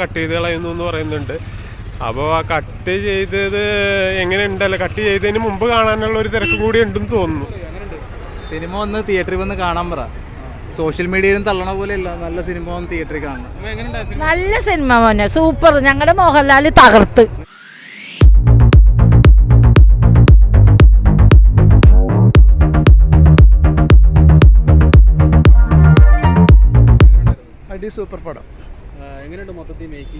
Cut ചെയ്ത് കളയുന്നു എന്ന് പറയുന്നുണ്ട്. അപ്പോൾ ആ കട്ട് ചെയ്തത് എങ്ങനെയുണ്ടല്ലോ, കട്ട് ചെയ്തതിന് മുമ്പ് കാണാനുള്ള ഒരു തിരക്ക് കൂടി ഉണ്ടെന്ന് തോന്നുന്നു. സിനിമ ഒന്ന് തിയേറ്ററിൽ വന്ന് കാണാൻ പറ. സോഷ്യൽ മീഡിയയിലും തള്ളണ പോലെ ഇല്ല, നല്ല സിനിമ ഒന്ന് തിയേറ്ററിൽ കാണണം. നല്ല സിനിമ മോനെ, സൂപ്പർ. ഞങ്ങളുടെ മോഹൻലാൽ തകർത്ത്. അടി സൂപ്പർ പടം.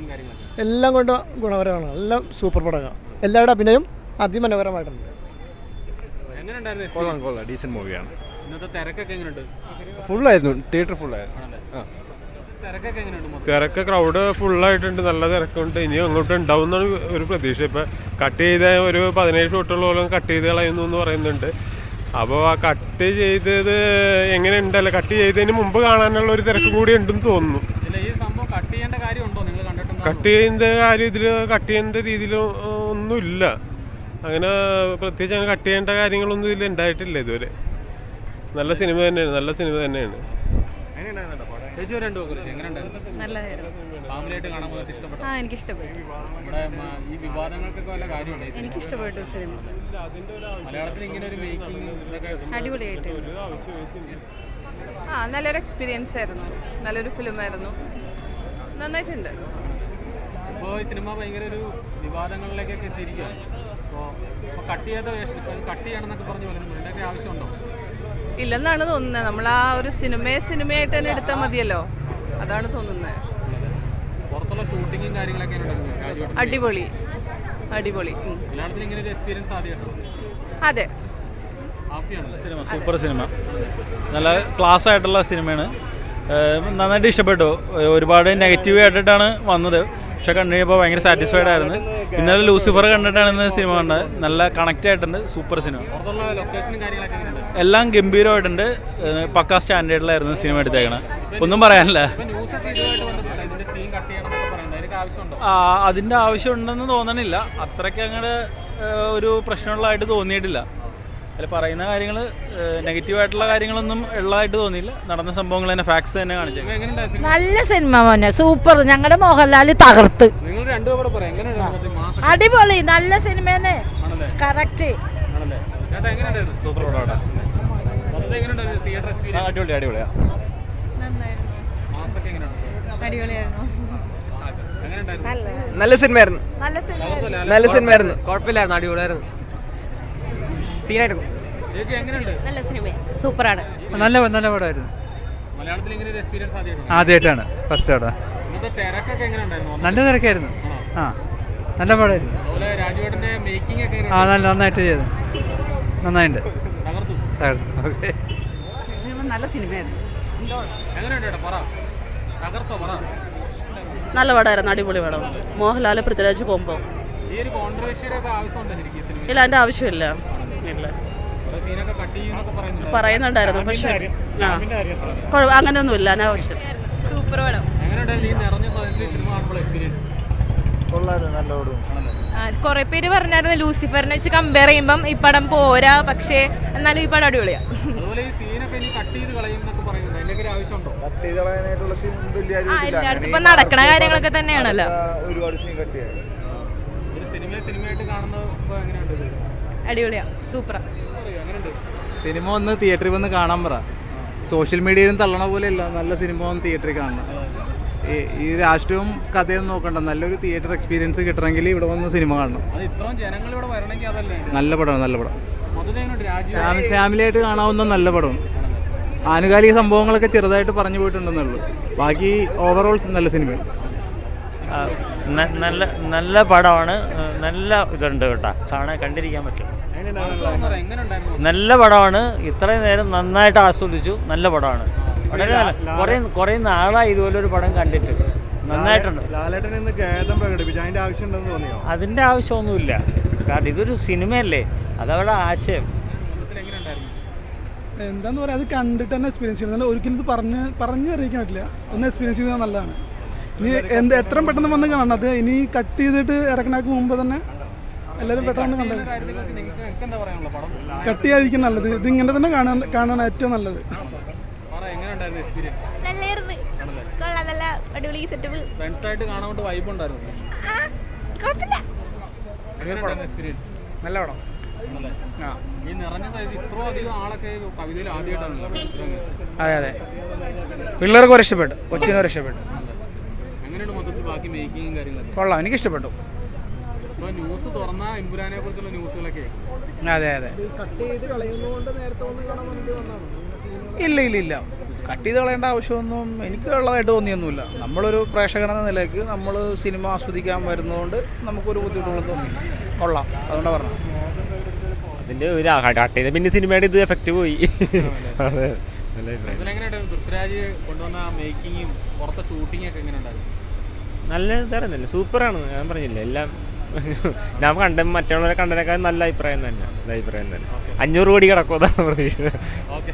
കാര്യങ്ങളൊക്കെ എല്ലാം കൊണ്ട് ഗുണപരമാണ്. എല്ലാം സൂപ്പർ പടമാണ്. എല്ലാവരുടെ അഭിനയം അതിമനോഹരമായിട്ടുണ്ട്. ഡീസന്റ് മൂവിയാണ്. ഫുള്ളായിരുന്നു, തിയേറ്റർ ഫുള്ളായിരുന്നു. തിരക്ക് ക്രൗഡ് ഫുള്ളായിട്ടുണ്ട്, നല്ല തിരക്കുണ്ട്. ഇനി അങ്ങോട്ട് ഉണ്ടാവും എന്നാണ് ഒരു പ്രതീക്ഷ. ഇപ്പം കട്ട് ചെയ്ത ഒരു 17 ഷോട്ടുകളോളം കട്ട് ചെയ്ത് കളയുന്നു എന്ന് പറയുന്നുണ്ട്. അപ്പോൾ ആ കട്ട് ചെയ്തത് എങ്ങനെയുണ്ടല്ലോ, കട്ട് ചെയ്തതിന് മുമ്പ് കാണാനുള്ള ഒരു തിരക്ക് കൂടി ഉണ്ടെന്ന് തോന്നുന്നു. കട്ട് ചെയ്യുന്ന കാര്യം ഇതിൽ കട്ട് ചെയ്യേണ്ട രീതിയിൽ ഒന്നുമില്ല. അങ്ങനെ പ്രത്യേകിച്ച് അങ്ങനെ കട്ട് ചെയ്യേണ്ട കാര്യങ്ങളൊന്നും ഇതിൽ ഉണ്ടായിട്ടില്ല ഇതുവരെ. നല്ല സിനിമ തന്നെയാണ്, നല്ല സിനിമ തന്നെയാണ്. എനിക്കിഷ്ടപ്പെട്ടു സിനിമ. അടിപൊളിയായിട്ട് നല്ലൊരു എക്സ്പീരിയൻസ് ആയിരുന്നു, നല്ലൊരു ഫിലിമായിരുന്നു, നന്നായിട്ടുണ്ട്. സിനിമ ഭയങ്കര ഒരു വിവാദങ്ങളിലേക്കൊക്കെ എത്തിയിരിക്കുകയാണ്. ആവശ്യമുണ്ടോ? ഇല്ലെന്നാണ് തോന്നുന്നത്. നമ്മൾ ആ ഒരു സിനിമയായിട്ട് തന്നെ എടുത്താൽ മതിയല്ലോ, അതാണ് തോന്നുന്നത്. പുറത്തുള്ള ഷൂട്ടിങ്ങും കാര്യങ്ങളൊക്കെ അടിപൊളി അടിപൊളി. അതെ, സിനിമ സൂപ്പർ സിനിമ, നല്ല ക്ലാസ് ആയിട്ടുള്ള സിനിമയാണ്. നന്നായിട്ട് ഇഷ്ടപ്പെട്ടു. ഒരുപാട് നെഗറ്റീവ് ആയിട്ടാണ് വന്നത്, പക്ഷെ കണ്ടു കഴിഞ്ഞപ്പോൾ ഭയങ്കര സാറ്റിസ്ഫൈഡ് ആയിരുന്നു. ഇന്നലെ ലൂസിഫർ കണ്ടിട്ടാണ് ഇന്ന് സിനിമ കണ്ടത്. നല്ല കണക്റ്റ് ആയിട്ടുണ്ട്, സൂപ്പർ സിനിമ. എല്ലാം ഗംഭീരമായിട്ടുണ്ട്. പക്കാ സ്റ്റാൻഡേർഡിലായിരുന്നു സിനിമ എടുത്തേക്കണത്, ഒന്നും പറയാനില്ല. അതിൻ്റെ ആവശ്യമുണ്ടെന്ന് തോന്നണില്ല, അത്രയ്ക്ക് അങ്ങനെ ഒരു പ്രശ്നമുള്ളതായിട്ട് തോന്നിയിട്ടില്ല. അതിൽ പറയുന്ന കാര്യങ്ങൾ നെഗറ്റീവായിട്ടുള്ള കാര്യങ്ങളൊന്നും ഉള്ളതായിട്ട് തോന്നിയില്ല. നടന്ന സംഭവങ്ങൾ തന്നെ, ഫാക്ട്സ് തന്നെ കാണിച്ചത്. നല്ല സിനിമ മോനെ, സൂപ്പർ. ഞങ്ങളുടെ മോഹൻലാൽ തകർത്ത്. അടിപൊളി, നല്ല സിനിമ തന്നെ. കറക്റ്റ്. സൂപ്പർ പടമാണ്. അടിപൊളിയാ. നല്ല സിനിമയായിരുന്നു, നല്ല സിനിമയായിരുന്നു, കുഴപ്പമില്ലായിരുന്നു, അടിപൊളിയായിരുന്നു, സീനായിരുന്നു. നല്ല സിനിമ, സൂപ്പറാണ്. നല്ല പടമായിരുന്നു. ആദ്യമായിട്ടാണ്, ഫസ്റ്റ് പടം. നല്ല തിരക്കായിരുന്നു. നല്ല പടമായിരുന്നു. നന്നായിട്ട് ചെയ്തു, നന്നായിട്ടുണ്ട്. നല്ല സിനിമയായിരുന്നു, നല്ല പടമായിരുന്നു, അടിപൊളി പടം. മോഹൻലാൽ പൃഥ്വിരാജ് കോമ്പോ. ഇല്ല, അതിൻ്റെ ആവശ്യമില്ല. പറയുന്നുണ്ടായിരുന്നു, പക്ഷെ അങ്ങനെയൊന്നുമില്ല, അനാവശ്യം. സൂപ്പർ പടം. കുറെ പേര് പറഞ്ഞായിരുന്നു ലൂസിഫറിനെ വെച്ച് കമ്പയർ ചെയ്യുമ്പം ഈ പടം പോരാ, പക്ഷേ എന്നാലും ഈ പടം അടിപൊളിയാ. എല്ലായിടത്തും ഇപ്പൊ നടക്കണ കാര്യങ്ങളൊക്കെ തന്നെയാണല്ലോ. അടിപൊളിയാ, സൂപ്പറാ. സിനിമ ഒന്ന് തിയേറ്ററിൽ വന്ന് കാണാൻ പറ. സോഷ്യൽ മീഡിയയിലും തള്ളണ പോലെ ഇല്ല, നല്ല സിനിമ ഒന്ന് തിയേറ്ററിൽ കാണണം. ഈ രാഷ്ട്രീയവും കഥയും നോക്കണ്ട, നല്ലൊരു തിയേറ്റർ എക്സ്പീരിയൻസ് കിട്ടണമെങ്കിൽ ഇവിടെ വന്ന് സിനിമ കാണണം. നല്ല പടമാണ്, നല്ല പടം. ഫാമിലിയായിട്ട് കാണാവുന്ന നല്ല പടമാണ്. ആനുകാലിക സംഭവങ്ങളൊക്കെ ചെറുതായിട്ട് പറഞ്ഞു പോയിട്ടുണ്ടെന്നുള്ളൂ, ബാക്കി ഓവറോൾ നല്ല സിനിമയാണ്. നല്ല പടമാണ്, നല്ല ഇതുണ്ട് കേട്ടോ, കണ്ടിരിക്കാൻ പറ്റും. നല്ല പടമാണ്, ഇത്രയും നേരം നന്നായിട്ട് ആസ്വദിച്ചു. നല്ല പടമാണ്, വളരെ നല്ല. കുറേ നാളായി ഇതുപോലൊരു പടം കണ്ടിട്ട്, നന്നായിട്ടുണ്ട്. അതിൻ്റെ ആവശ്യമൊന്നുമില്ല, കാരണം ഇതൊരു സിനിമയല്ലേ, അതവിടെ ആശയം. എന്താന്ന് പറയാ, അത് കണ്ടിട്ട് തന്നെ എക്സ്പീരിയൻസ് ചെയ്യണം. ഒരിക്കലും ഇത് പറഞ്ഞു അറിയിക്കാൻ പറ്റില്ല, ഒന്ന് എക്സ്പീരിയൻസ് ചെയ്താൽ നല്ലതാണ്. ഇനി എത്രയും പെട്ടെന്ന് വന്ന് കാണണം. അത് ഇനി കട്ട് ചെയ്തിട്ട് ഇറക്കണക്ക് മുമ്പ് തന്നെ എല്ലാവരും പെട്ടെന്ന് കണ്ടത്. കട്ട് ചെയ്യാതിരിക്കും നല്ലത്, ഇത് ഇങ്ങനെ തന്നെ കാണാൻ ഏറ്റവും നല്ലത്. നല്ലായിരുന്നു, കൊള്ളാം. നല്ല അടിപൊളി സെറ്റപ്പ്. ഫ്രണ്ട്സായിട്ട് കാണാൻ വൈബ് ഉണ്ടായിരുന്നു. കുഴപ്പമില്ല. എക്സ്പീരിയൻസ് നല്ല പടം. ആ ഈ നിറഞ്ഞ സൈസ് ഇത്ര അധികം ആളൊക്കെ കവിതയിൽ ആദ്യമായിട്ടാണ്. അതെ അതെ, പിള്ളേർക്ക് ഒരു ഇഷ്ടപ്പെട്ടു, കൊച്ചിനും ഒരു ഇഷ്ടപ്പെട്ടു. എങ്ങനെയുണ്ട് മൊത്തത്തിൽ ബാക്കി മേക്കിങ്ങും കാര്യങ്ങളൊക്കെ? കൊള്ളാം, എനിക്ക് ഇഷ്ടപ്പെട്ടു. ഇപ്പോൾ ന്യൂസ് തുറന്നാൽ എമ്പുരാനെ കുറിച്ചുള്ള ന്യൂസുകളൊക്കെ. അതെ അതെ, ഇല്ല ഇല്ല ഇല്ല, കട്ട് ചെയ്ത് കളയേണ്ട ആവശ്യമൊന്നും എനിക്ക് ഉള്ളതായിട്ട് തോന്നിയൊന്നുമില്ല. നമ്മളൊരു പ്രേക്ഷകനെന്ന നിലയ്ക്ക് നമ്മൾ സിനിമ ആസ്വദിക്കാൻ വരുന്നതുകൊണ്ട് നമുക്കൊരു ബുദ്ധിമുട്ടുകളൊന്നും തോന്നിയില്ല. കൊള്ളാം, അതുകൊണ്ടാണ് പറഞ്ഞത്. അതിൻ്റെ ഒരു കട്ട് ചെയ്ത പിന്നെ സിനിമയുടെ ഇത് എഫക്റ്റ് പോയി. എങ്ങനെയുണ്ടായിരുന്നു പൃഥ്വിരാജ് കൊണ്ടുവന്ന മേക്കിങ്ങും പുറത്തെ ഷൂട്ടിങ്ങും ഒക്കെ എങ്ങനെയുണ്ടായിരുന്നു? നല്ല ഇതായിരുന്നല്ലോ, സൂപ്പറാണ്. ഞാൻ പറഞ്ഞില്ല, എല്ലാം ഞാൻ മറ്റുള്ളവരെ കണ്ടതിനേക്കാൾ നല്ല അഭിപ്രായം തന്നെ. 500 കോടി കിടക്കും, അതാണ് പ്രതീക്ഷ. ഓക്കെ.